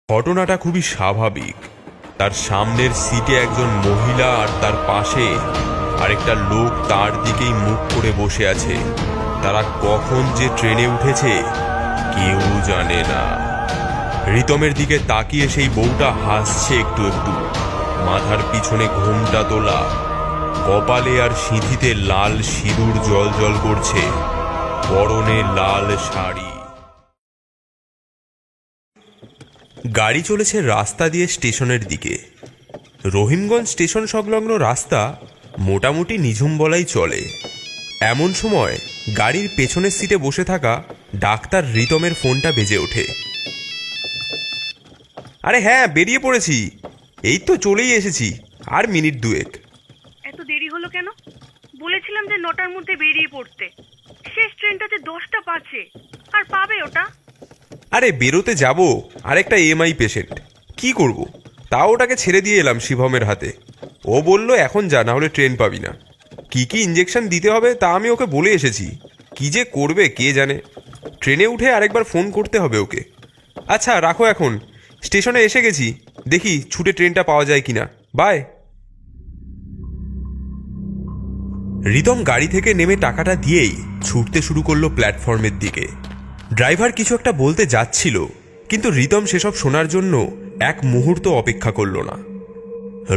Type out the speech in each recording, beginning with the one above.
ঘটনাটা খুবই স্বাভাবিক। তার সামনের সিটে একজন মহিলা আর তার পাশে আরেকটা লোক তার দিকেই মুখ করে বসে আছে। তারা কখন যে ট্রেনে উঠেছে কেউ জানে না। রিতমের দিকে তাকিয়ে সেই বউটা হাসছে একটু একটু, মাথার পিছনে ঘোমটা তোলা, কপালে আর সিঁথিতে লাল সিঁদুর জ্বলজ্বল করছে, পরনে লাল শাড়ি। গাড়ি চলেছে রাস্তা দিয়ে স্টেশনের দিকে। রহিমগঞ্জ স্টেশন সংলগ্ন রাস্তা মোটামুটি নিঝুম বলাই চলে। এমন সময় গাড়ির পেছনের সিটে বসে থাকা ডাক্তার রিতমের ফোনটা বেজে ওঠে। আরে হ্যাঁ, বেরিয়ে পড়েছি, এই তো চলেই এসেছি, আর মিনিট দুয়েক। এত দেরি হলো কেন? বলেছিলাম যে 9টার মধ্যে বেরিয়ে পড়তে। শেষ ট্রেনটাতে 10টা 5-এ, আর পাবে ওটা? আরে বেরোতে যাব, আরেকটা এমআই পেশেন্ট, কি করব? তাও ওটাকে ছেড়ে দিয়ে এলাম শিবমের হাতে। ও বলল এখন যা, না হলে ট্রেন পাবি না। কি কি ইঞ্জেকশন দিতে হবে তা আমি ওকে বলে এসেছি, কি যে করবে কে জানে। ট্রেনে উঠে আরেকবার ফোন করতে হবে ওকে। আচ্ছা রাখো, এখন স্টেশনে এসে গেছি, দেখি ছুটে ট্রেনটা পাওয়া যায় কিনা। বাই। রিতম গাড়ি থেকে নেমে টাকাটা দিয়েই ছুটতে শুরু করলো প্ল্যাটফর্মের দিকে। ড্রাইভার কিছু একটা বলতে যাচ্ছিল, কিন্তু রিতম সেসব শোনার জন্য এক মুহূর্ত অপেক্ষা করল না।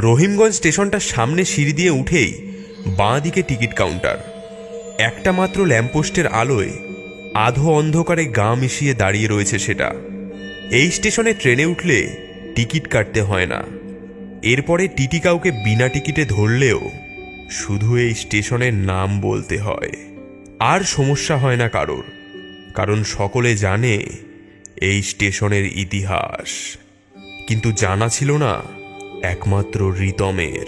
রহিমগঞ্জ স্টেশনটার সামনে সিঁড়ি দিয়ে উঠেই বাঁ দিকে টিকিট কাউন্টার। একটা মাত্র ল্যাম্পপোস্টের আলোয় আধো অন্ধকারে গা মিশিয়ে দাঁড়িয়ে রয়েছে সেটা। এই স্টেশনে ট্রেনে উঠলে টিকিট কাটতে হয় না। এরপরে টিটি কাউকে বিনা টিকিটে ধরলেও শুধু এই স্টেশনের নাম বলতে হয়, আর সমস্যা হয় না কারোর, কারণ সকলে জানে এই স্টেশনের ইতিহাস। কিন্তু জানা ছিল না একমাত্র রিতমের।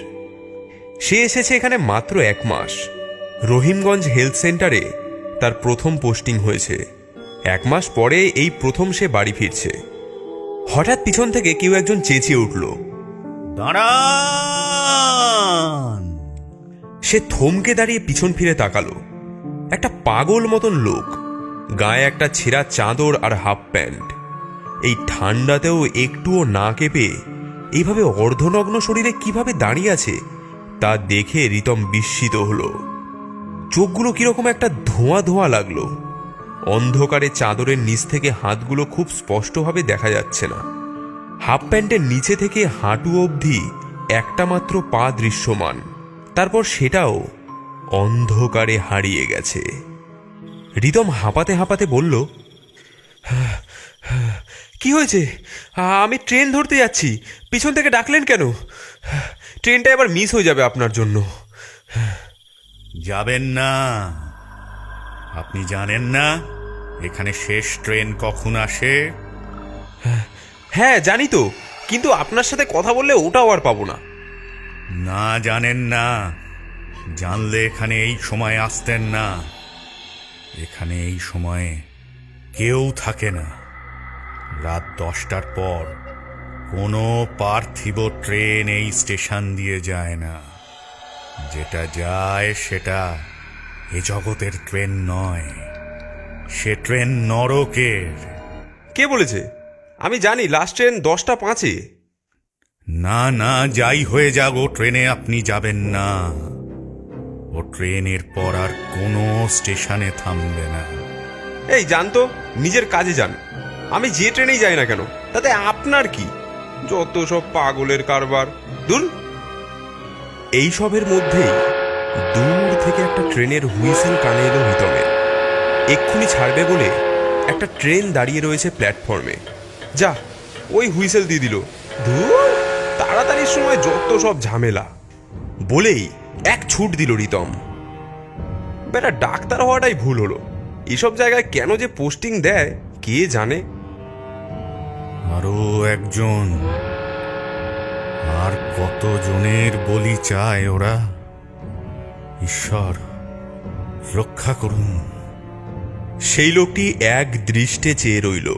সে এসেছে এখানে মাত্র 1 মাস। রহিমগঞ্জ হেলথ সেন্টারে তার প্রথম পোস্টিং হয়েছে। 1 মাস পরে এই প্রথম সে বাড়ি ফিরছে। হঠাৎ পিছন থেকে কেউ একজন চেঁচিয়ে উঠল, দাঁড়ান! সে থমকে দাঁড়িয়ে পিছন ফিরে তাকালো। একটা পাগল মতন লোক, গায়ে একটা ছেঁড়া চাদর আর হাফ প্যান্ট। এই ঠান্ডাতেও একটুও না কেঁপে এইভাবে অর্ধনগ্ন শরীরে কিভাবে দাঁড়িয়ে আছে তা দেখে রিতম বিস্মিত হলো। চোখগুলো কিরকম একটা ধোঁয়া ধোঁয়া লাগলো। অন্ধকারে চাদরের নিচ থেকে হাতগুলো খুব স্পষ্টভাবে দেখা যাচ্ছে না। হাফ প্যান্টের নিচে থেকে হাঁটু অবধি একটা মাত্র পা দৃশ্যমান, তারপর সেটাও অন্ধকারে হারিয়ে গেছে। রিতম হাঁপাতে হাঁপাতে বলল, কি হয়েছে? আমি ট্রেন ধরতে যাচ্ছি, পিছন থেকে ডাকলেন কেন? ট্রেনটা এবার মিস হয়ে যাবে আপনার জন্য। যাবেন না? আপনি জানেন না এখানে শেষ ট্রেন কখন আসে? হ্যাঁ জানি তো, কিন্তু আপনার সাথে কথা বললে ওটাও আর পাবো না। না জানেন না? জানলে এখানে এই সময় আসতেন না। এখানে এই সময়ে কেউ থাকে না। রাত 10টার পর কোনো পার্থিব ট্রেন এই স্টেশন দিয়ে যায় না। যেটা যায় সেটা এ জগতের ট্রেন নয়, সে ট্রেন নরকের। কে বলেছে? আমি জানি লাস্ট ট্রেন 10টা 5-এ। না না, যাই হয়ে যাক, ও ট্রেনে আপনি যাবেন না। ও ট্রেনের পর আর কোনো স্টেশনে থামবে না। এই যান তো, নিজের কাজে যান। আমি যে ট্রেনেই যাই না কেন, তাতে আপনার কি? যত সব পাগলের কারবার, দূর। এই সবের মধ্যেই দূর থেকে একটা ট্রেনের হুইসেল কানে এলো রিতমের। এক্ষুনি ছাড়বে বলে একটা ট্রেন দাঁড়িয়ে রয়েছে প্ল্যাটফর্মে। যা, ওই হুইসেল দিয়ে দিল। ধুর, তাড়াতাড়ির সময় যত সব ঝামেলা বলেই এক ছুট দিল রিতম। বেটা, ডাক্তার হওয়াটাই ভুল হলো। এসব জায়গায় কেন যে পোস্টিং দেয় কে জানে। আরো একজন, আর কতজনের বলি চায় ওরা? ঈশ্বর রক্ষা করুন। সেই লোকটি এক দৃষ্টে চেয়ে রইল।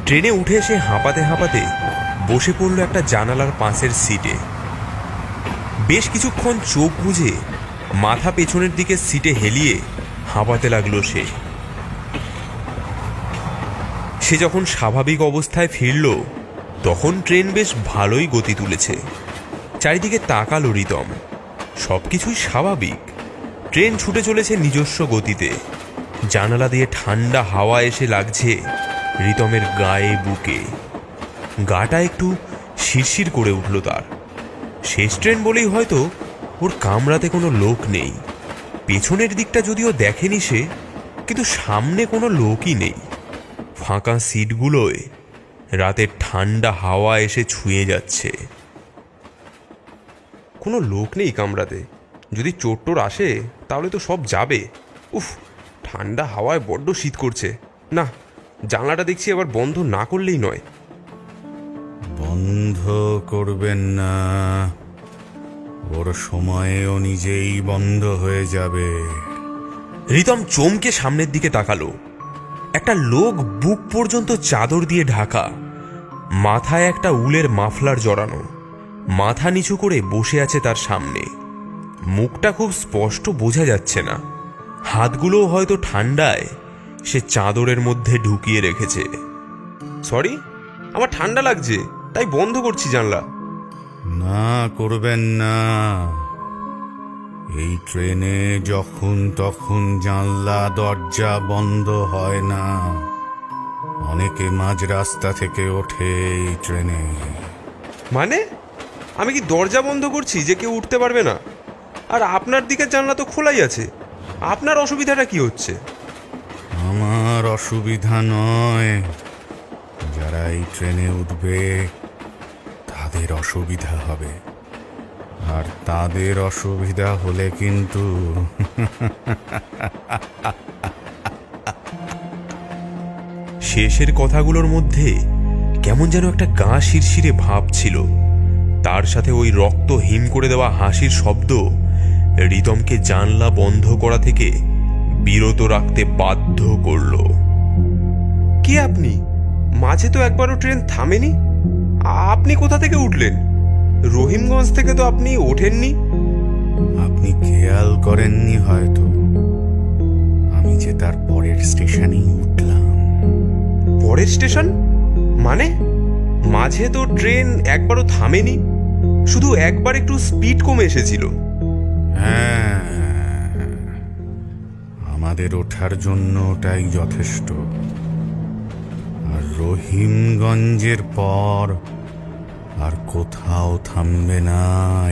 ট্রেনে উঠে এসে হাঁপাতে হাঁপাতে বসে পড়ল একটা জানালার পাশের সিটে। বেশ কিছুক্ষণ চোখ বুজে মাথা পেছনের দিকে সিটে হেলিয়ে হাঁপাতে লাগলো সে। সে যখন স্বাভাবিক অবস্থায় ফিরল তখন ট্রেন বেশ ভালোই গতি তুলেছে। চারিদিকে তাকালো রিতম, সবকিছুই স্বাভাবিক। ট্রেন ছুটে চলেছে নিজস্ব গতিতে। জানালা দিয়ে ঠান্ডা হাওয়া এসে লাগছে রিতমের গায়ে, বুকে। গাটা একটু শিরশির করে উঠল তার। শেষ ট্রেন বলেই হয়তো ওর কামরাতে কোনো লোক নেই। পেছনের দিকটা যদিও দেখেনি সে, কিন্তু সামনে কোনো লোকই নেই। ফাঁকা সিটগুলোয় রাতের ঠান্ডা হাওয়া এসে ছুঁয়ে যাচ্ছে। কোনো লোক নেই কামরাতে। যদি চোট্টোর আসে তাহলে তো সব যাবে। উফ, ঠান্ডা হাওয়ায় বড্ড শীত করছে। না, জানলাটা দেখছি আবার বন্ধ না করলেই নয়। বন্ধ করবেন না, ওর সময়েও নিজেই বন্ধ হয়ে যাবে। রিতম চমকে সামনের দিকে তাকালো। একটা লোক বুক পর্যন্ত চাদর দিয়ে ঢাকা, মাথায় একটা উলের মাফলার জড়ানো, মাথা নিচু করে বসে আছে তার সামনে। মুখটা খুব স্পষ্ট বোঝা যাচ্ছে না। হাতগুলো হয়তো ঠান্ডায় সে চাদরের মধ্যে ঢুকিয়ে রেখেছে। সরি, আমার ঠান্ডা লাগছে, তাই বন্ধ করছি জানলা। না, করবেন না। এই ট্রেনে যখন তখন জানলা দরজা বন্ধ হয় না। অনেকে মাঝ রাস্তা থেকে ওঠে এই ট্রেনে। মানে আমি কি দরজা বন্ধ করছি যে কেউ উঠতে পারবে না? আর আপনার দিকের জানলা তো খোলাই আছে। আপনার অসুবিধাটা কি হচ্ছে? আমার অসুবিধা নয়, যারা এই ট্রেনে উঠবে তাদের অসুবিধা হবে। আর তাদের অসুবিধা হলে কিন্তু শেষের কথাগুলোর মধ্যে কেমন যেন একটা গা শিরশিরে ভাব ছিল। তার সাথে ওই রক্ত হিম করে দেওয়া হাসির শব্দ রিতমকে জানলা বন্ধ করা থেকে বিরত রাখতে বাধ্য করল। কে আপনি? মাঝে তো একবারও ট্রেন থামেনি। আপনি কোথা থেকে উঠলেন? রহিমগঞ্জ থেকে তো আপনি ওঠেননি। আপনি খেয়াল করেননি হয়তো, আমি যে তার পরের স্টেশনেই উঠলাম। পরের স্টেশন মানে? মাঝে তো ট্রেন একবারও থামেনি, শুধু একবার একটু স্পিড কমে এসেছিল। হ্যাঁ, আমাদের ওঠার জন্য ওটাই যথেষ্ট। আর রহিমগঞ্জের পর আর কোথাও থামবে না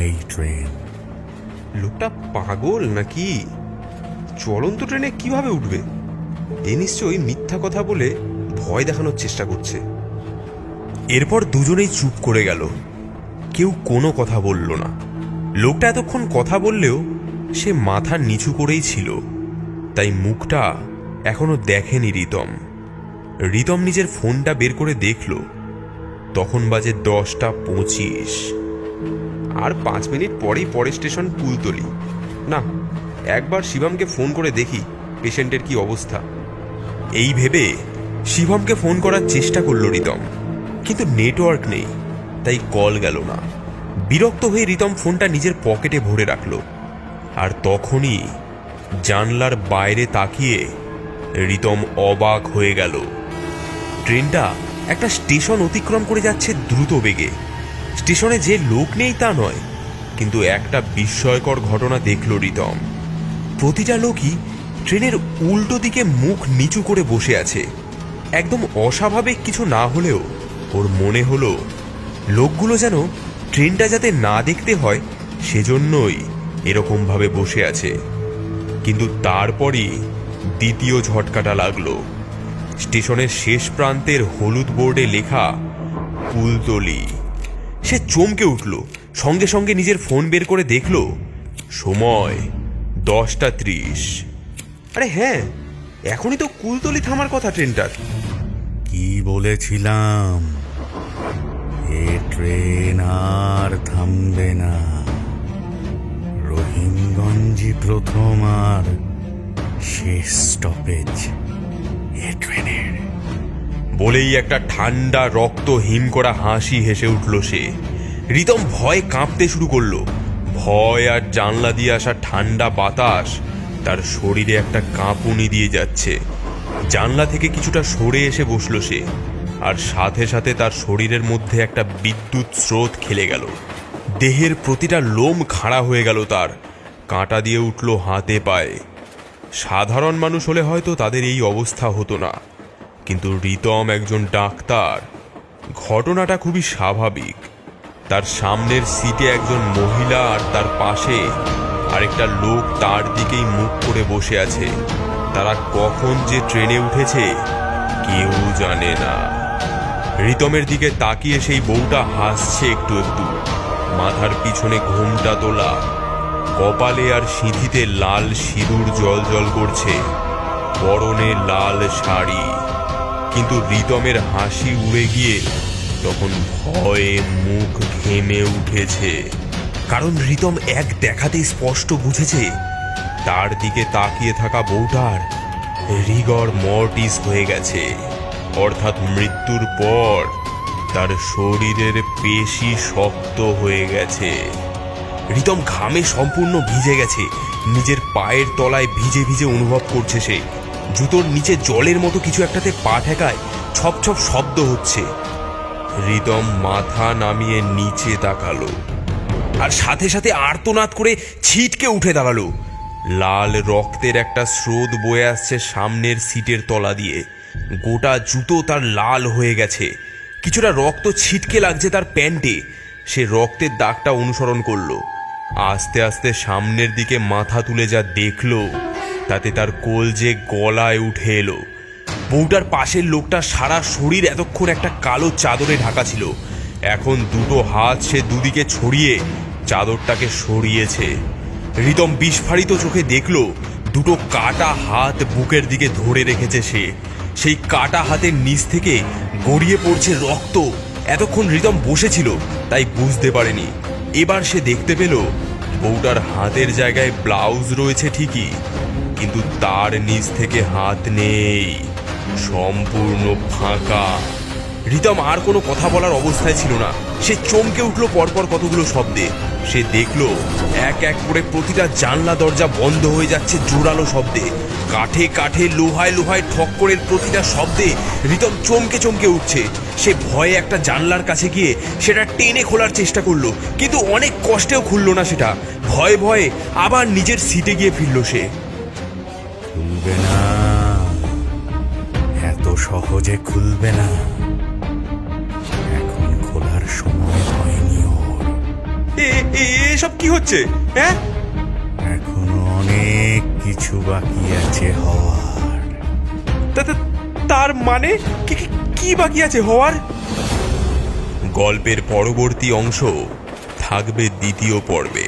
এই ট্রেন। লোকটা পাগল নাকি? চলন্ত ট্রেনে কিভাবে উঠবে? এ নিশ্চয়ই মিথ্যা কথা বলে ভয় দেখানোর চেষ্টা করছে। এরপর দুজনেই চুপ করে গেল। কেউ কোনো কথা বলল না। লোকটা এতক্ষণ কথা বললেও সে মাথা নিচু করেই ছিল, তাই মুখটা এখনো দেখেনি রিতম। রিতম নিজের ফোনটা বের করে দেখল, তখন বাজে 10:25। আর 5 মিনিট পরেই পরের স্টেশন কুলতলি। না, একবার শিবমকে ফোন করে দেখি পেশেন্টের কি অবস্থা। এই ভেবে শিবমকে ফোন করার চেষ্টা করল রিতম, কিন্তু নেটওয়ার্ক নেই, তাই কল গেল না। বিরক্ত হয়ে রিতম ফোনটা নিজের পকেটে ভরে রাখল। আর তখনই জানলার বাইরে তাকিয়ে রিতম অবাক হয়ে গেল। ট্রেনটা একটা স্টেশন অতিক্রম করে যাচ্ছে দ্রুত বেগে। স্টেশনে যে লোক নেই তা নয়, কিন্তু একটা বিস্ময়কর ঘটনা দেখল রিতম। প্রতিটা লোকই ট্রেনের উল্টো দিকে মুখ নিচু করে বসে আছে। একদম অস্বাভাবিক কিছু না হলেও ওর মনে হলো লোকগুলো যেন ট্রেনটা যাতে না দেখতে হয় সেজন্যই এরকমভাবে বসে আছে। কিন্তু তারপরই দ্বিতীয় ঝটকাটা লাগলো। স্টেশনের শেষ প্রান্তের হলুদ বোর্ডে লেখা কুলতলি। সে চমকে উঠল, সঙ্গে সঙ্গে নিজের ফোন বের করে দেখল সময় 10:30। আরে হ্যাঁ, এখনই তো কুলতলি থামার কথা ট্রেনটার। কি বলেছিলাম, এ ট্রেন আর থামবে না। রহিমগঞ্জই প্রথম আর শেষ স্টপেজ এ ট্রেনের। বলেই একটা ঠান্ডা রক্ত হিম করা হাসি হেসে উঠল সে। রিতম ভয় কাঁপতে শুরু করলো। ভয় আর জানলা দিয়ে আসা ঠান্ডা বাতাস তার শরীরে একটা কাঁপুনি দিয়ে যাচ্ছে। জানলা থেকে কিছুটা সরে এসে বসলো সে, আর সাথে সাথে তার শরীরের মধ্যে একটা বিদ্যুৎ স্রোত খেলে গেল। দেহের প্রতিটা লোম খাড়া হয়ে গেল, তার কাঁটা দিয়ে উঠল হাতে পায়ে। সাধারণ মানুষ হলে হয়তো তাদের এই অবস্থা হতো না, কিন্তু রিতম একজন ডাক্তার। ঘটনাটা খুবই স্বাভাবিক। তার সামনের সিটে একজন মহিলা, আর তার পাশে আরেকটা লোক তার দিকেই মুখ করে বসে আছে। তারা কখন যে ট্রেনে উঠেছে কেউ জানে না। রিতমের দিকে তাকিয়ে সেই বউটা হাসছে একটু একটু, মাথার পিছনে ঘোমটা তোলা, কপালে আর সিঁথিতে লাল সিঁদুর জল করছে, পরনে লাল শাড়ি। কিন্তু রিতমের হাসি উড়ে গিয়ে তখন ভয়ে মুখ ঘেমে উঠেছে, কারণ রিতম এক দেখাতেই স্পষ্ট বুঝেছে তার দিকে তাকিয়ে থাকা বউটার রিগর মর্টিস হয়ে গেছে, অর্থাৎ মৃত্যুর পর তার শরীরের পেশি শক্ত হয়ে গেছে। রিতম ঘামে সম্পূর্ণ ভিজে গেছে, নিজের পায়ের তলায় ভিজে ভিজে অনুভব করছে সে। জুতোর নিচে জলের মতো কিছু একটাতে পা ঠেকায় ছপ ছপ শব্দ হচ্ছে। রিতম মাথা নামিয়ে নিচে তাকালো, আর সাথে সাথে আর্তনাদ করে ছিটকে উঠে দাঁড়ালো। লাল রক্তের একটা স্রোত বয়ে আসছে সামনের সিটের তলা দিয়ে। গোটা জুতো তার লাল হয়ে গেছে, কিছুটা রক্ত ছিটকে লাগছে তার প্যান্টে। সে রক্তের দাগটা অনুসরণ করলো। আস্তে আস্তে সামনের দিকে মাথা তুলে যা দেখলো তাতে তার কলজে গলায় উঠে এলো। বউটার পাশের লোকটা সারা শরীর এতক্ষণ একটা কালো চাদরে ঢাকা ছিল, এখন দুটো হাত সে দুদিকে ছড়িয়ে চাদরটাকে সরিয়েছে। রিতম বিস্ফারিত চোখে দেখল দুটো কাটা হাত বুকের দিকে ধরে রেখেছে সে। সেই কাটা হাতের নিচ থেকে গড়িয়ে পড়ছে রক্ত। এতক্ষণ রিতম বসেছিল তাই বুঝতে পারেনি। এবার সে দেখতে পেল বউটার হাতের জায়গায় ব্লাউজ রয়েছে ঠিকই, কিন্তু তার নিচ থেকে হাত নেই, সম্পূর্ণ ফাঁকা। রিতম আর কোনো কথা বলার অবস্থায় ছিল না। সে চমকে উঠল পরপর কতগুলো শব্দে। সে দেখল এক এক করে প্রতিটা জানলা দরজা বন্ধ হয়ে যাচ্ছে জোরালো শব্দে। কাঠে কাঠে লোহায় লোহায় ঠক্করের প্রতিটা শব্দে রিতম চমকে চমকে উঠছে। সে ভয়ে একটা জানলার কাছে গিয়ে সেটা টেনে খোলার চেষ্টা করলো, কিন্তু অনেক কষ্টেও খুলল না সেটা। ভয়ে ভয়ে আবার নিজের সিটে গিয়ে ফিরল সে। খুলবে না, এত সহজে খুলবে না। এখন খোলার সময় হয়নি ওর। এসব কি হচ্ছে? হ্যাঁ, এখনো অনেক কিছু বাকি আছে হওয়ার। তার মানে কি বাকি আছে হওয়ার? গল্পের পরবর্তী অংশ থাকবে দ্বিতীয় পর্বে।